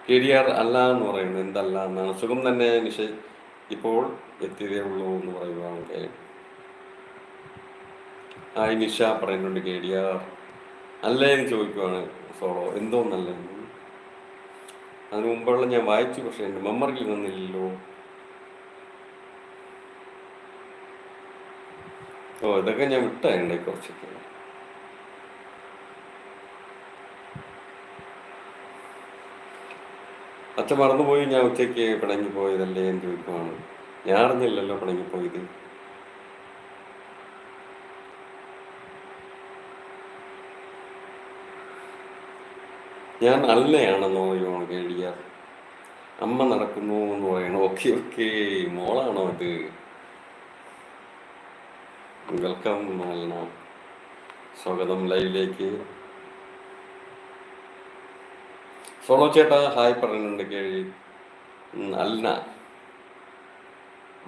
KDR അല്ല എന്ന് പറയുന്നത് എന്തല്ല എന്നാണ്. സുഖം തന്നെ നിഷ, ഇപ്പോൾ എത്തിയതേ ഉള്ളൂ എന്ന് പറയുവാണെങ്കിൽ. ഹായ് നിഷ പറയുന്നുണ്ട് KDR അല്ലേ എന്ന് ചോദിക്കുവാണ് സോളോ. എന്തോന്നല്ല, അതിന് മുമ്പുള്ള ഞാൻ വായിച്ചു, പക്ഷെ എൻ്റെ മെമ്മറിയിൽ വന്നില്ലല്ലോ. ഓ, ഇതൊക്കെ ഞാൻ വിട്ടായിണ്ടേ കുറച്ചൊക്കെ. അച്ഛൻ മറന്നുപോയി ഞാൻ ഉച്ചയ്ക്ക് പിണങ്ങി പോയതല്ലേ എന്ന് ചോദിക്കുവാണ്. ഞാൻ അറിഞ്ഞില്ലല്ലോ പിണങ്ങിപ്പോയത്. ഞാൻ അല്ലയാണെന്നോ പറയുവാണ് KDR. അമ്മ നടക്കുന്നു എന്ന് പറയണം. ഓക്കെ ഓക്കെ, മോളാണോ ഇത്? വെൽക്കം അൽന, സ്വാഗതം ലൈവിലേക്ക്. സോളോ ചേട്ടാ ഹായ് പറയുന്നുണ്ട് കേഴി. അൽന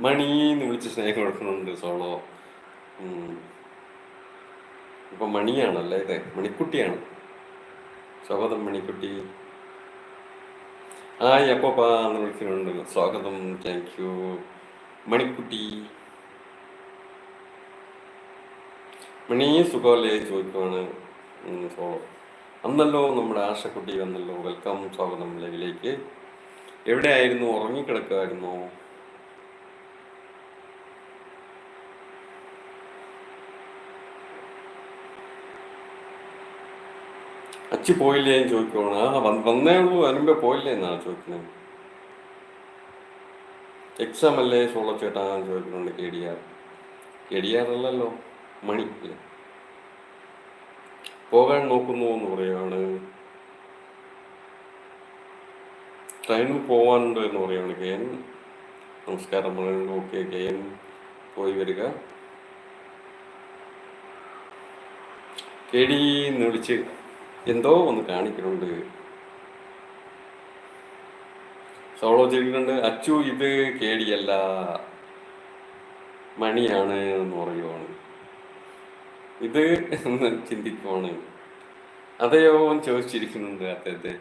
മണീന്ന് വിളിച്ച് സ്നേഹം കൊടുക്കുന്നുണ്ട് സോളോ. ഇപ്പൊ മണിയാണല്ലേ ഇത്, മണിക്കുട്ടിയാണ്. സ്വാഗതം മണിക്കുട്ടി. ഹായ് അപ്പോപ്പാ എന്ന് വിളിക്കുന്നുണ്ട്. സ്വാഗതം, താങ്ക് യു മണിക്കുട്ടി. മണി സുഖമല്ലേ ചോദിക്കുവാണ് സോളോ. അന്നല്ലോ നമ്മുടെ ആശക്കുട്ടി വന്നല്ലോ. വെൽക്കം, സ്വാഗതം ലൈവിലേക്ക്. എവിടെയായിരുന്നു? ഉറങ്ങിക്കിടക്കുമായിരുന്നോ? അച്ചി പോയില്ലേ എന്ന് ചോദിക്കുവാണ്. വന്നേ ഉള്ളൂ, അതിനുമ്പേ പോയില്ലേ എന്നാണ് ചോദിക്കുന്നത്. എക്സാം അല്ലേ സോളോ ചേട്ടാ ചോദിക്കുന്നുണ്ട് KDR അല്ലല്ലോ, മണി അല്ലേ. പോകാൻ നോക്കുന്നു എന്ന് പറയുകയാണ്. ട്രെയിനിൽ പോകാനുണ്ട് എന്ന് പറയുകയാണ് KN. നമസ്കാരം പറയുന്നുണ്ട്. ഓക്കെ KN, പോയി വരിക. KD എന്ന് വിളിച്ച് എന്തോ ഒന്ന് കാണിക്കുന്നുണ്ട്. സോളോ ചെയ്തിട്ടുണ്ട്. അച്ചു ഇത് KD അല്ല, മണിയാണ് എന്ന് പറയുവാണ്. ഇത് എന്ന് ചിന്തിക്കുവാണ്. അതെയോ എന്ന് ചോദിച്ചിരിക്കുന്നുണ്ട് അദ്ദേഹത്തെ.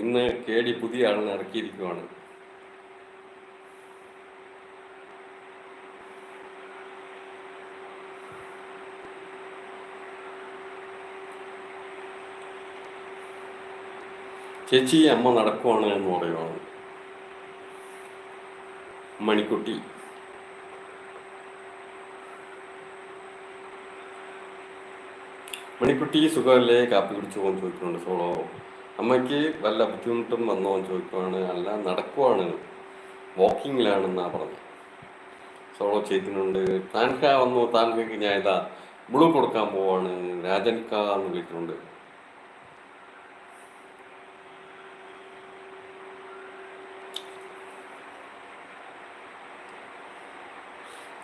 ഇന്ന് KD പുതിയ ആളിനെ ഇറക്കിയിരിക്കുവാണ്. ചേച്ചി അമ്മ നടക്കുവാണ് എന്ന് പറയുവാണ് മണിക്കുട്ടി. മണിക്കുട്ടി സുഖമല്ലേ, കാപ്പി കുടിച്ചു പോകുന്ന ചോദിക്കുന്നുണ്ട് സോളോ. അമ്മയ്ക്ക് വല്ല ബുദ്ധിമുട്ടും വന്നോ എന്ന് ചോദിക്കുവാണ്. അല്ല, നടക്കുവാണ്, വാക്കിങ്ങിലാണെന്നാ പറഞ്ഞു. സോളോ ചെയ്തിട്ടുണ്ട്. താൻക വന്നു. താൻകയ്ക്ക് ഞാൻ ഇതാ ബ്ലൂ കൊടുക്കാൻ പോവാണ്. രാജൻക എന്ന് വിളിക്കുന്നുണ്ട്.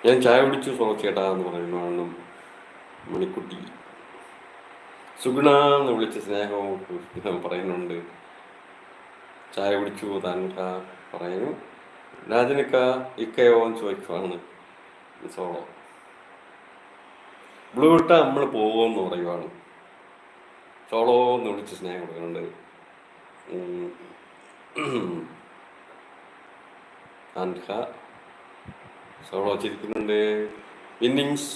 ഞാൻ ചായ കുടിച്ചു സോളോ ചേട്ടാ എന്ന് പറയുന്നതാണ് മണിക്കുട്ടി. സുഗുണ എന്ന് വിളിച്ച് സ്നേഹവും പറയുന്നുണ്ട്. ചായ കുടിച്ചു താൻക പറയുന്നു. രാജനക്ക ഇക്കയോ എന്ന് ചോദിക്കുവാണ് സോളോ. ബ്ലൂ ഇട്ടാ നമ്മൾ പോകുമെന്ന് പറയുവാണ്. സോളോ എന്ന് വിളിച്ച് സ്നേഹം കൊടുക്കുന്നുണ്ട്. താൻക സോളോ ചിരിക്കുന്നുണ്ട്. ഇന്നിങ്സ്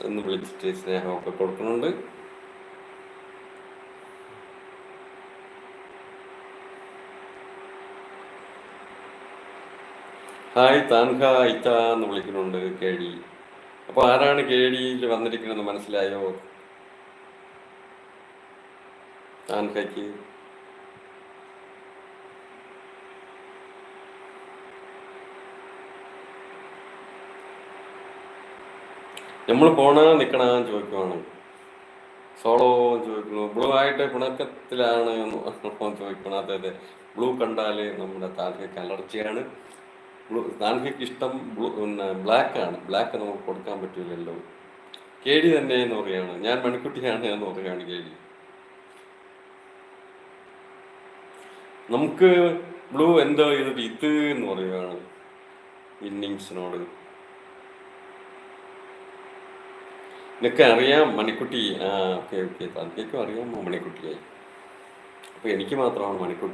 എന്ന് വിളിച്ചിട്ട് സ്നേഹമൊക്കെ കൊടുക്കുന്നുണ്ട്. ഹായ് താൻക ഇത്ത എന്ന് വിളിക്കുന്നുണ്ട് KD. അപ്പോൾ ആരാണ് KDയിൽ വന്നിരിക്കുന്നത് മനസ്സിലായോ താൻകയ്ക്ക്? നമ്മൾ നിൽക്കണമെന്ന് ചോദിക്കുവാണ്. സോളോ ചോദിക്കുന്നു. ബ്ലൂ ആയിട്ട് പിണക്കത്തിലാണ് ചോദിക്കണം. അതെ, ബ്ലൂ കണ്ടാൽ നമ്മുടെ താൻകയ്ക്ക് അലർജിയാണ്. താൻകയ്ക്ക് ഇഷ്ടം ബ്ലാക്ക് ആണ്. ബ്ലാക്ക് നമുക്ക് കൊടുക്കാൻ പറ്റില്ലല്ലോ. KD തന്നെ എന്ന് പറയുകയാണ്. ഞാൻ മണിക്കുട്ടിയാണ് എന്ന് പറയുകയാണ് KD. നമുക്ക് ബ്ലൂ എന്തോ ചെയ്തിട്ട് ഇത് എന്ന് പറയുകയാണ് ഇന്നിങ്സിനോട്. നിനക്ക് അറിയാം മണിക്കുട്ടി. ഓക്കെ താൻകയ്ക്കും അറിയാം മണിക്കുട്ടിയായി. അപ്പോൾ എനിക്ക് മാത്രമാണ് മണിക്കുട്ടി.